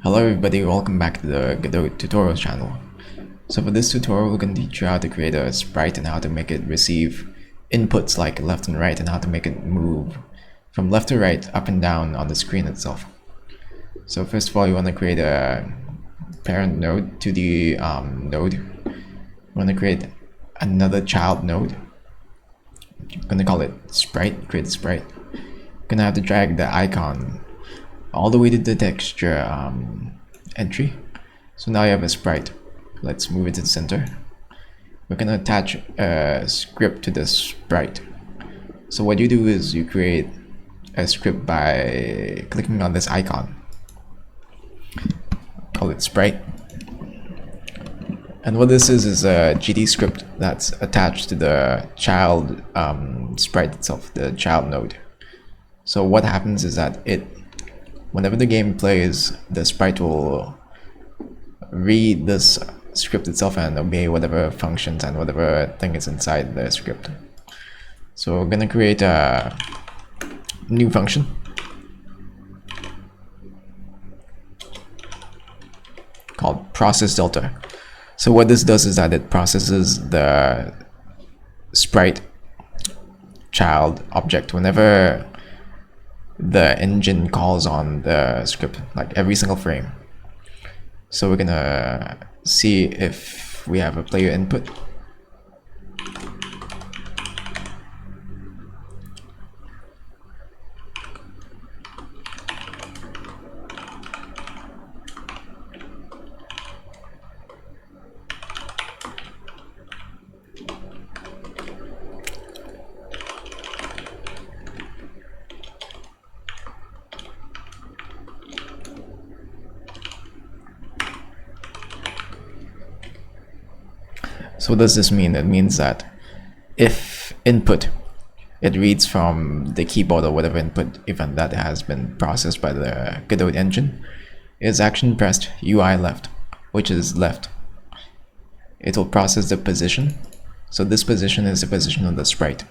Hello everybody, welcome back to the Godot tutorial channel. So for this tutorial, we're going to teach you how to create a sprite and how to make it receive inputs like left and right and how to make it move from left to right, up and down on the screen itself. So first of all, you want to create a parent node to the node. You want to create another child node. I'm going to call it Sprite, create a sprite. You're going to have to drag the icon all the way to the texture entry. So now you have a sprite. Let's move it to the center. We're gonna attach a script to the sprite. So what you do is you create a script by clicking on this icon. Call it Sprite. And what this is a GD script that's attached to the child sprite itself, the child node. So what happens is that whenever the game plays, the sprite will read this script itself and obey whatever functions and whatever thing is inside the script. So we're gonna create a new function called process delta. So what this does is that it processes the sprite child object whenever the engine calls on the script, like every single frame. So we're gonna see if we have a player input. So what does this mean? It means that if input, it reads from the keyboard or whatever input event that has been processed by the Godot engine, is action pressed UI left, which is left. It will process the position. So this position is the position of the sprite.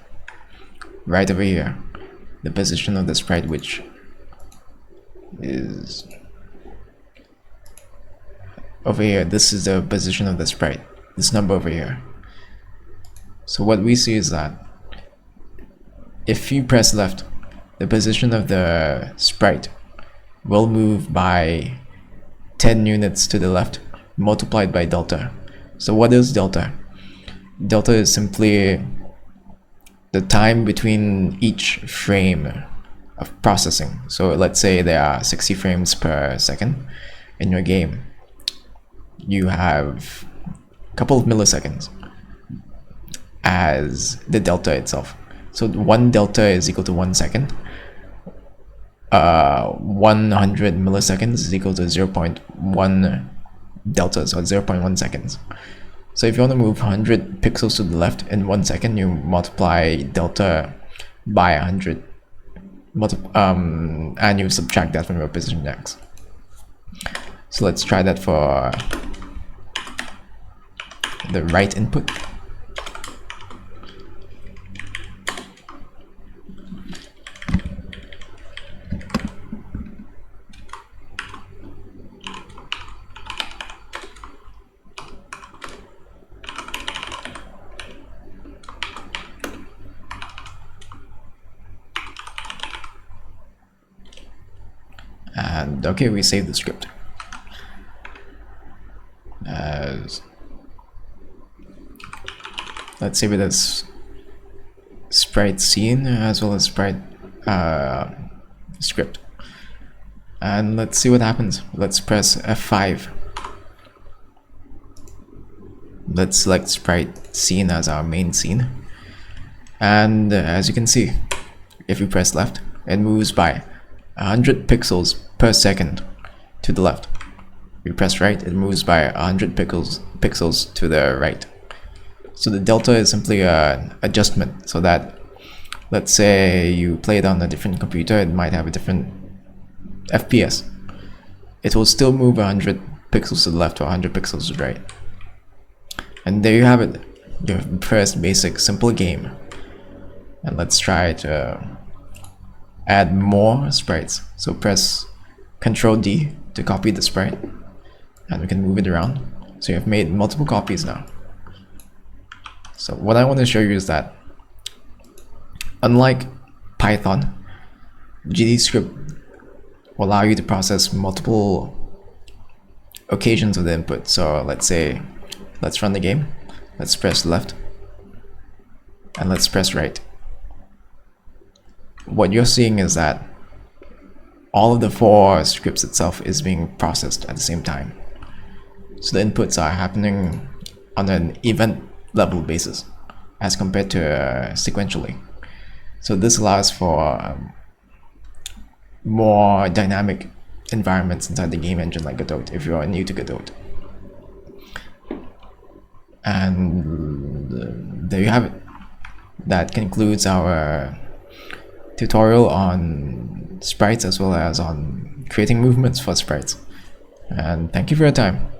Right over here, the position of the sprite, which is over here. This is the position of the sprite. This number over here. So what we see is that if you press left, the position of the sprite will move by 10 units to the left, multiplied by delta. So what is delta? Delta is simply the time between each frame of processing. So let's say there are 60 frames per second in your game. You have couple of milliseconds as the delta itself. So 1 delta is equal to 1 second. 100 milliseconds is equal to 0.1 delta, so 0.1 seconds. So if you want to move 100 pixels to the left in 1 second, you multiply delta by 100, and you subtract that from your position x. So let's try that for the right input. And okay, we save the script as, let's save it as Sprite Scene as well as Sprite Script. And let's see what happens. Let's press F5. Let's select Sprite Scene as our main scene. And as you can see, if you press left, it moves by 100 pixels per second to the left. If you press right, it moves by 100 pixels to the right. So the delta is simply an adjustment, so that let's say you play it on a different computer, it might have a different FPS. It will still move 100 pixels to the left or 100 pixels to the right. And there you have it, your first basic simple game. And let's try to add more sprites. So press Ctrl D to copy the sprite, and we can move it around. So you have made multiple copies now. So what I want to show you is that unlike Python, GD script will allow you to process multiple occasions of the input. So let's say, let's run the game. Let's press left and let's press right. What you're seeing is that all of the 4 scripts itself is being processed at the same time. So the inputs are happening on an event level basis as compared to sequentially. So this allows for more dynamic environments inside the game engine like Godot if you are new to Godot. And there you have it. That concludes our tutorial on sprites as well as on creating movements for sprites. And thank you for your time.